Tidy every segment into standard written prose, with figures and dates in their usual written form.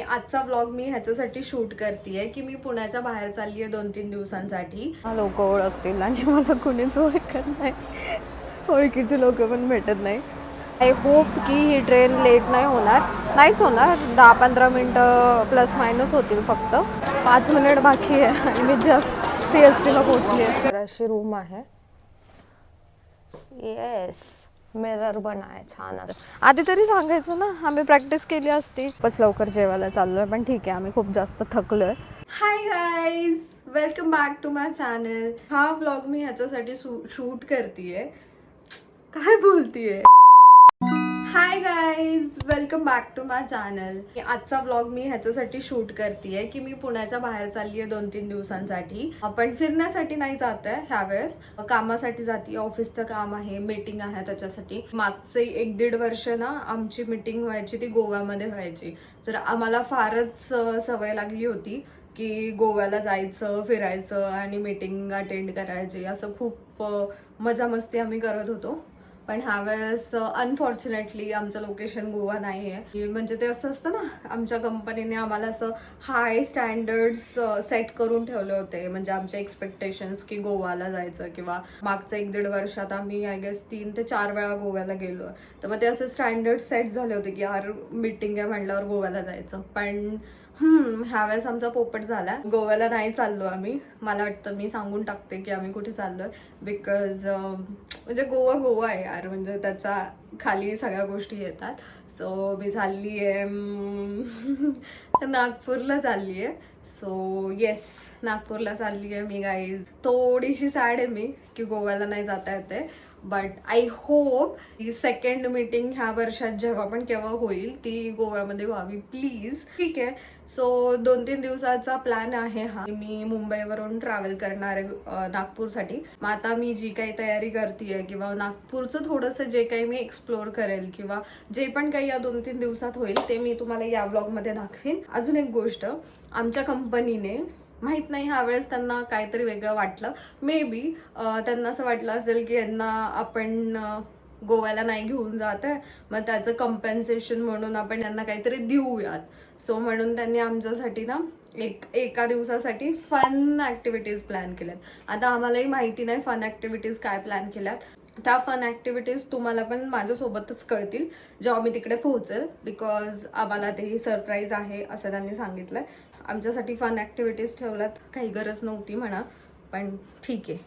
आजचा व्लॉग मी ह्याच्यासाठी शूट करतेय की मी पुण्याच्या बाहेर चालली आहे 2-3 दिवसांसाठी. लोक ओळखतील आणि मला कुणीच ओळखत नाही, ओळखीचे लोक पण भेटत नाही. आय होप की ही ट्रेन लेट नाही होणार. नाहीच होणार, 10-15 मिनटं प्लस मायनस होतील. फक्त 5 मिनिट बाकी आहे आणि मी जस्ट CSTला पोहोचली आहे. अशी रूम आहे. येस, मिरर पण आहे छान. आधी तरी सांगायचं ना, आम्ही प्रॅक्टिस केली असती. खूपच लवकर जेवायला चाललोय, पण ठीक आहे, आम्ही खूप जास्त थकलोय. Hi guys, welcome back to my channel. हा व्लॉग मी ह्याच्यासाठी शूट करतेय. काय बोलतीये? Hi guys, welcome back to my channel. आजचा व्लॉग मी ह्याच्यासाठी शूट करतेय की मी पुण्याच्या बाहेर चालली आहे 2-3 दिवसांसाठी. आपण फिरण्यासाठी नाही जात आहे ह्यावेळेस, कामासाठी जाते. ऑफिसचं काम आहे, मीटिंग आहे, त्याच्यासाठी. मागचे 1-1.5 वर्ष ना आमची मीटिंग व्हायची ती गोव्यामध्ये व्हायची. तर आम्हाला फारच सवय लागली होती की गोव्याला जायचं, फिरायचं आणि मीटिंग अटेंड करायची. असं खूप मजा मस्ती आम्ही करत होतो. पण ह्यावेळेस अनफॉर्च्युनेटली आमचं लोकेशन गोवा नाही आहे. म्हणजे ते असं असतं ना, आमच्या कंपनीने आम्हाला असं हाय स्टँडर्ड्स सेट करून ठेवले होते. म्हणजे आमचे एक्सपेक्टेशन्स की गोवाला जायचं, किंवा मागचं 1-1.5 वर्षात आम्ही आय गेस 3 ते 4 वेळा गोव्याला गेलो. तर मग ते असे स्टँडर्ड सेट झाले होते की यार मीटिंग आहे म्हटल्यावर गोव्याला जायचं. पण ह्यावेळेस आमचा पोपट झाला. गोव्याला नाही चाललो आम्ही. मला वाटतं मी सांगून टाकते की आम्ही कुठे चाललोय. बिकॉज म्हणजे गोवा गोवा आहे यार, म्हणजे त्याच्या खाली सगळ्या गोष्टी येतात. सो मी चालली आहे नागपूरला चालली आहे. सो येस, नागपूरला चालली आहे मी गाईज. थोडीशी सॅड आहे मी की गोव्याला नाही जाता येते. But I hope he second meeting ह्या वर्षात जेव्हा पण केव्हा होईल ती गोव्यामध्ये व्हावी प्लीज. ठीक आहे. सो 2-3 दिवसाचा प्लॅन आहे हा. मी मुंबईवरून ट्रॅव्हल करणार आहे नागपूरसाठी. मग आता मी जी काही तयारी करतेय किंवा नागपूरचं थोडंसं जे काही मी एक्सप्लोर करेल किंवा जे पण काही या 2-3 दिवसात होईल ते मी तुम्हाला या व्लॉगमध्ये दाखवीन. अजून एक गोष्ट, आमच्या कंपनीने माहीत नाही ह्यावेळेस त्यांना काहीतरी वेगळं वाटलं. मे बी त्यांना असं वाटलं असेल की यांना आपण गोव्याला नाही घेऊन जात आहे, मग त्याचं कम्पेन्सेशन म्हणून आपण यांना काहीतरी देऊयात. सो म्हणून त्यांनी आमच्यासाठी ना एका दिवसासाठी फन ॲक्टिव्हिटीज प्लॅन केल्यात. आता आम्हालाही माहिती नाही फन ॲक्टिव्हिटीज काय प्लॅन केल्यात. त्या फन ॲक्टिव्हिटीज तुम्हाला पण माझ्यासोबतच कळतील जेव्हा मी तिकडे पोहोचेल. बिकॉज आम्हाला ते सरप्राईज आहे असं त्यांनी सांगितलं. आमच्यासाठी फन ॲक्टिव्हिटीज ठेवल्यात, काही गरज नव्हती म्हणा, पण ठीक आहे.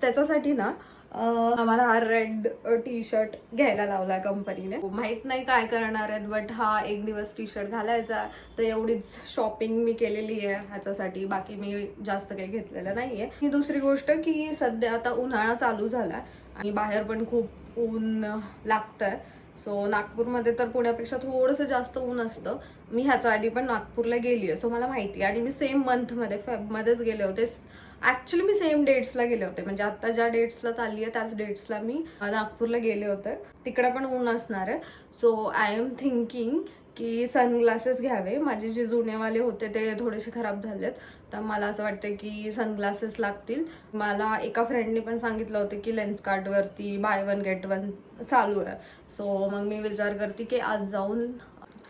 त्याच्यासाठी ना आम्हाला हा रेड टी-शर्ट घ्यायला लावला कंपनीने. माहीत नाही काय करणार आहेत, बट हा 1 दिवस टी-शर्ट घालायचा. तर एवढीच शॉपिंग मी केलेली आहे ह्याच्यासाठी. बाकी मी जास्त काही घेतलेलं नाही आहे. ही दुसरी गोष्ट की सध्या आता उन्हाळा चालू झाला आणि बाहेर पण खूप ऊन लागतंय. सो नागपूरमध्ये तर पुण्यापेक्षा थोडंसं जास्त ऊन असतं. मी ह्याच्या आधी पण नागपूरला गेली आहे, सो मला माहिती आहे. आणि मी सेम मंथमध्ये फेबमध्येच गेले होते. ॲक्च्युली मी सेम डेट्सला गेले होते, म्हणजे आता ज्या डेट्सला चालली आहे त्याच डेट्सला मी नागपूरला गेले होते. तिकडे पण ऊन असणार आहे. सो आय एम थिंकिंग की सनग्लासेस घ्यावे. माझे जे जुनेवाले होते ते थोडेसे खराब झालेत, तर मला असं वाटतं की सनग्लासेस लागतील. मला एका फ्रेंडने पण सांगितलं होतं की लेन्सकार्टवरती बाय 1 गेट 1 चालू आहे. सो मग मी विचार करते की आज जाऊन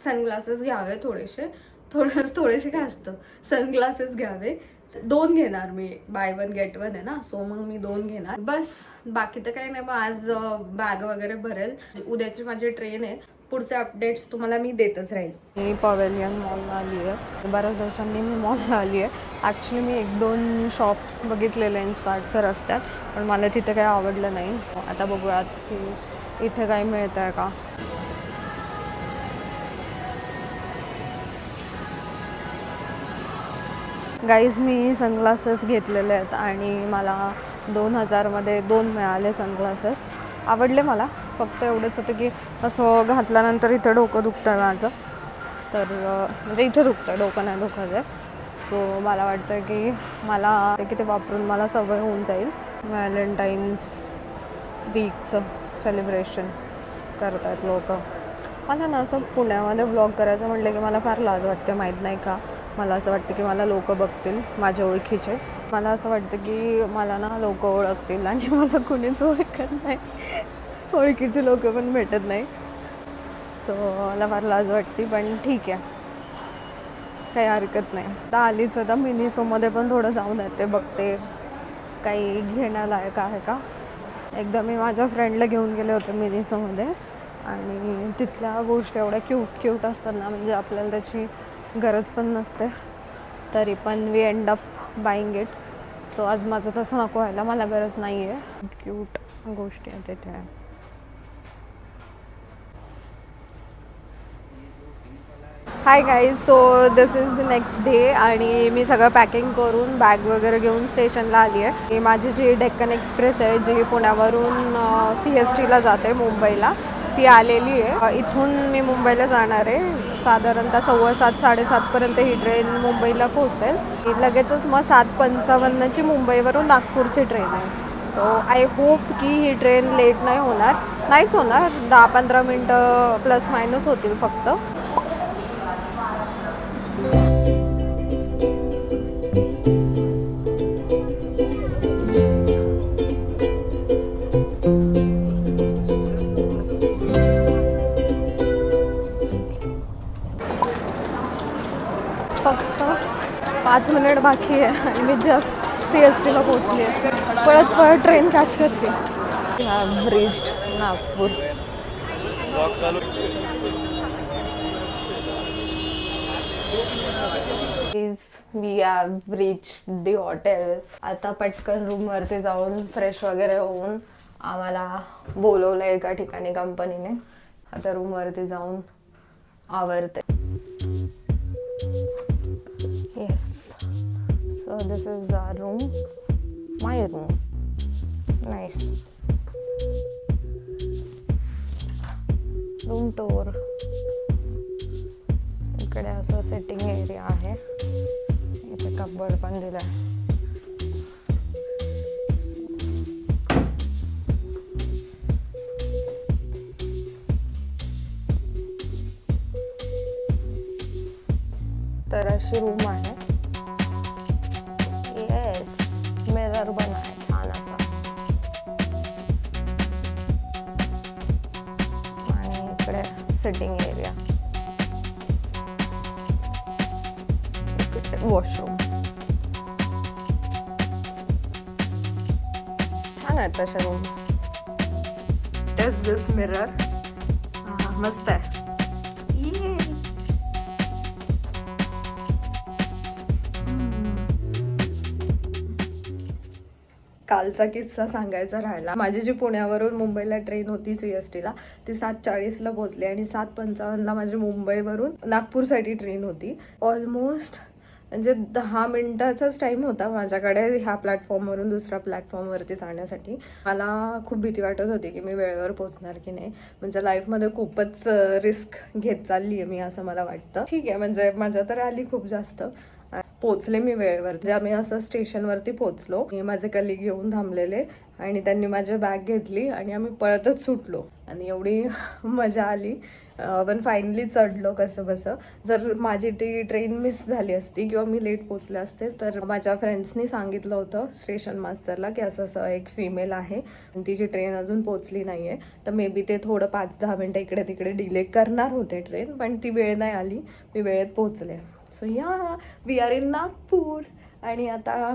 सनग्लासेस घ्यावे. थोडेसे काय असतं, सनग्लासेस घ्यावे. 2 घेणार मी, बाय 1 गेट 1 आहे ना. सो मग मी 2 घेणार बस. बाकी तर काही नाही. मग आज बॅग वगैरे भरेल. उद्याची माझी ट्रेन आहे. पुढचे अपडेट्स तुम्हाला मी देतच राहील. मी पवेलियन मॉलला आली आहे. बऱ्याच दिवसांनी मी मॉलला आली आहे. ॲक्च्युली मी 1-2 शॉप्स बघितले लेन्सकार्टच्या रस्त्यात, पण मला तिथे काही आवडलं नाही. आता बघूयात की इथे काही मिळतं आहे का. गाईज, मी सनग्लासेस घेतलेले आहेत आणि मला 2000मध्ये 2 मिळाले सनग्लासेस. आवडले मला. फक्त एवढंच होतं की असं घातल्यानंतर इथे डोकं दुखतं आहे माझं. तर म्हणजे इथे दुखतं आहे, डोकं नाही दुखत आहे. सो मला वाटतं की मला ते वापरून मला सवय होऊन जाईल. व्हॅलेंटाईन्स वीकचं सेलिब्रेशन करत आहेत लोक. मला ना असं पुण्यामध्ये व्लॉग करायचं म्हटलं की मला फार लाज वाटते, माहीत नाही का. मला असं वाटतं की मला लोक बघतील, माझ्या ओळखीचे. मला असं वाटतं की मला ना लोक ओळखतील आणि मला कुणीच ओळखत नाही, ओळखीचे लोक पण भेटत नाही. सो मला फार लाज वाटते, पण ठीक आहे. काही हरकत नाही. आता आलीच आता मिनिसोमध्ये पण थोडं जाऊन येते, बघते काही घेण्यालायक आहे का. एकदा मी माझ्या फ्रेंडला घेऊन गेले होते मिनिसोमध्ये आणि तिथल्या गोष्टी एवढ्या क्यूट असतात ना, म्हणजे आपल्याला त्याची गरज पण नसते तरी पण we end up buying it. So आज माझं तसं नको व्हायला, मला गरज नाही आहे. क्यूट गोष्टी आहेत तिथे. Hi guys, so this is the next day आणि मी सगळं पॅकिंग करून बॅग वगैरे घेऊन स्टेशनला आली आहे. माझी जी डेक्कन एक्सप्रेस आहे जी पुण्यावरून CSTला जाते मुंबईला, ती आलेली आहे. इथून मी मुंबईला जाणार आहे. साधारणतः 7:15-7:30पर्यंत ही ट्रेन मुंबईला पोहोचेल. लगेचच मग 7:55ची मुंबईवरून नागपूरची ट्रेन आहे. सो आय होप की ही ट्रेन लेट नाही होणार. नाहीच होणार, 10-15 मिनटं प्लस मायनस होतील फक्त. फक्त 5 मिनिट बाकी आहे आणि मी जस्ट CSTला पोहोचली आहे. पळत ट्रेन कॅच करते. Have reached Nagpur. We have reached the hotel. आता पटकन रूमवरती जाऊन फ्रेश वगैरे होऊन आम्हाला बोलवलं एका ठिकाणी कंपनीने. आता रूमवरती जाऊन आवरते. Yes, so this is our room, my room. Nice. Room tour. इकडे असं सेटिंग एरिया आहे. इथे कबर्ड पण दिलाय. तर अशी रूम आहे. येस, मिरर पण आहे छान असा. आणि इकडे सिटिंग एरिया, वॉशरूम. छान आहेत तशा रूम. दिस मिरर मस्त आहे. कालचा किस्सा सांगायचा राहिला. माझी जी पुण्यावरून मुंबईला ट्रेन होती CSTला, ती 7:40ला पोहोचली आणि 7:55ला माझी मुंबईवरून नागपूरसाठी ट्रेन होती. ऑलमोस्ट म्हणजे 10 मिनिटाचाच टाईम होता माझ्याकडे ह्या प्लॅटफॉर्मवरून दुसऱ्या प्लॅटफॉर्मवरती जाण्यासाठी. मला खूप भीती वाटत होती की मी वेळेवर पोहोचणार की नाही. म्हणजे लाईफमध्ये खूपच रिस्क घेत चालली आहे मी, असं मला वाटतं. ठीक आहे, म्हणजे मजा तर आली खूप जास्त. पोचले मी वेळेवर. म्हणजे आम्ही असं स्टेशनवरती पोचलो. माझे कलिग येऊन थांबलेले आणि त्यांनी माझी बॅग घेतली आणि आम्ही पळतच सुटलो आणि एवढी मजा आली. पण फायनली चढलो कसं बसं. जर माझी ती ट्रेन मिस झाली असती किंवा मी लेट पोचले असते तर माझ्या फ्रेंड्सनी सांगितलं होतं स्टेशन मास्टरला की असं असं एक फिमेल आहे आणि तिची ट्रेन अजून पोचली नाही आहे. तर मे बी ते थोडं 5-10 मिनटं इकडे तिकडे डिले करणार होते ट्रेन, पण ती वेळ नाही आली. मी वेळेत पोचले. सो या वी आर इन नागपूर. आणि आता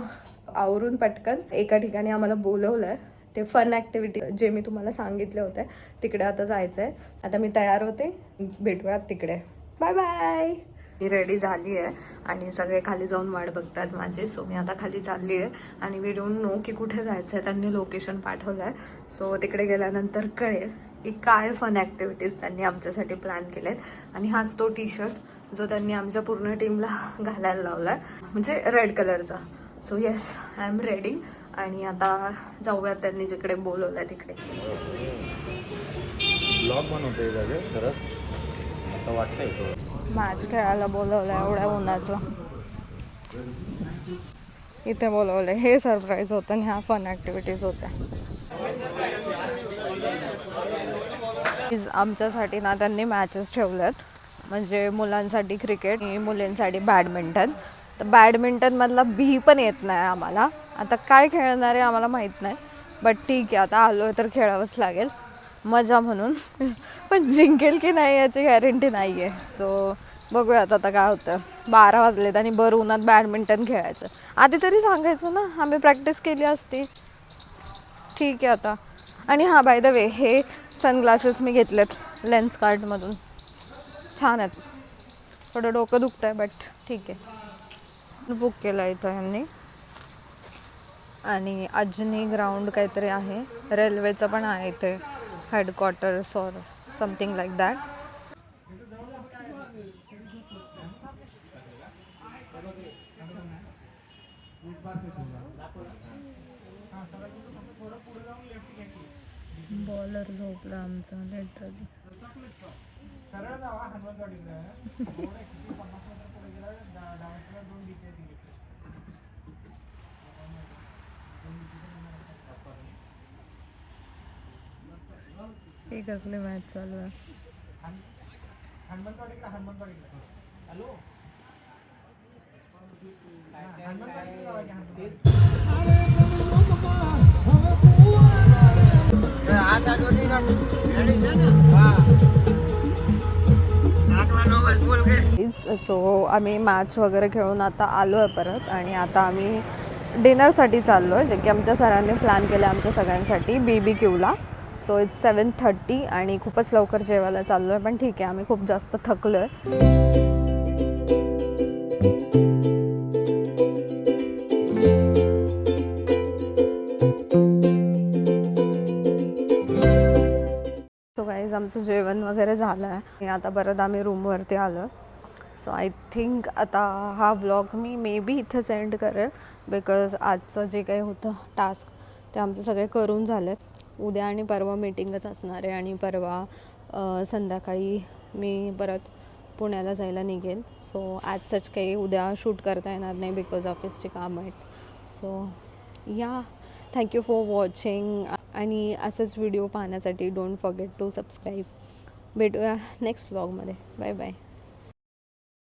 आवरून पटकन एका ठिकाणी आम्हाला बोलवलं आहे. ते फन ॲक्टिव्हिटी जे मी तुम्हाला सांगितले होते तिकडे आता जायचं आहे. आता मी तयार होते, भेटूयात तिकडे. Bye bye. मी रेडी झाली आहे आणि सगळे खाली जाऊन वाट बघतात माझे. सो मी आता खाली चालली आहे आणि वी डोंट नो की कुठे जायचं आहे. त्यांनी लोकेशन पाठवलं आहे. सो तिकडे गेल्यानंतर कळेल की काय फन ॲक्टिव्हिटीज त्यांनी आमच्यासाठी प्लॅन केलेत. आणि हाच तो टी-शर्ट जो त्यांनी आमच्या पूर्ण टीमला घालायला लावला आहे, म्हणजे रेड कलरचा. So yes, I am ready. आणि आता जाऊयात त्यांनी जिकडे बोलवलं आहे तिकडे. ब्लॉग बनवतोय जागे खरंच आता वाटतंय तो मॅच खेळायला बोलवलं आहे एवढ्या उन्हाचं. इथे बोलवलं आहे. हे सरप्राईज होतं आणि ह्या फन ॲक्टिव्हिटीज होत्या. आमच्यासाठी ना त्यांनी मॅचेस ठेवल्यात. म्हणजे मुलांसाठी क्रिकेट आणि मुलींसाठी बॅडमिंटन. तर बॅडमिंटनमधला बी पण येत नाही आम्हाला. आता काय खेळणार आहे आम्हाला माहीत नाही, बट ठीक आहे, आता आलो आहे तर खेळावंच लागेल मजा म्हणून. पण जिंकेल की नाही याची गॅरंटी नाही आहे. सो बघूयात आता काय होतं. 12 वाजलेत आणि बरं उन्हात बॅडमिंटन खेळायचं. आधी तरी सांगायचं ना, आम्ही प्रॅक्टिस केली असती. ठीक आहे आता. आणि हां, बाय द वे, हे सनग्लासेस मी घेतलेत लेन्स कार्टमधून. छान आहेत. थोडं डोकं दुखतं आहे बट ठीक आहे. बुक केलं इथं यांनी. आणि अजनी ग्राउंड काहीतरी आहे, रेल्वेचं पण आहे इथे, headquarters or something like that. Bowler झोपला आमचा लिटरली. हे कसले मॅच चालू आहे. सो आम्ही मॅच वगैरे खेळून आता आलो आहे परत. आणि आता आम्ही डिनरसाठी चाललो आहे, जे की आमच्या सरांनी प्लॅन केलं आहे आमच्या सगळ्यांसाठी BBQला. सो इट्स 7:30 आणि खूपच लवकर जेवायला चाललो आहे, पण ठीक आहे, आम्ही खूप जास्त थकलो आहे. सो गाईज, आमचं जेवण वगैरे झालं आहे आणि आता परत आम्ही रूमवरती आलो. सो आय थिंक आता हा व्लॉग मी मे बी इथं सेंड करेल, बिकॉज आजचं जे काही होतं टास्क ते आमचे सगळे करून झालेत. उद्या आणि परवा मीटिंगच असणार आहे आणि परवा संध्याकाळी मी परत पुण्याला जायला निघेल. सो ॲज सच काही उद्या शूट करता येणार नाही बिकॉज ऑफिसची कामं आहेत. सो या, थँक्यू फॉर वॉचिंग. आणि असेच व्हिडिओ पाहण्यासाठी डोंट फॉरगेट टू सबस्क्राईब. भेटूया नेक्स्ट व्लॉगमध्ये. Bye bye.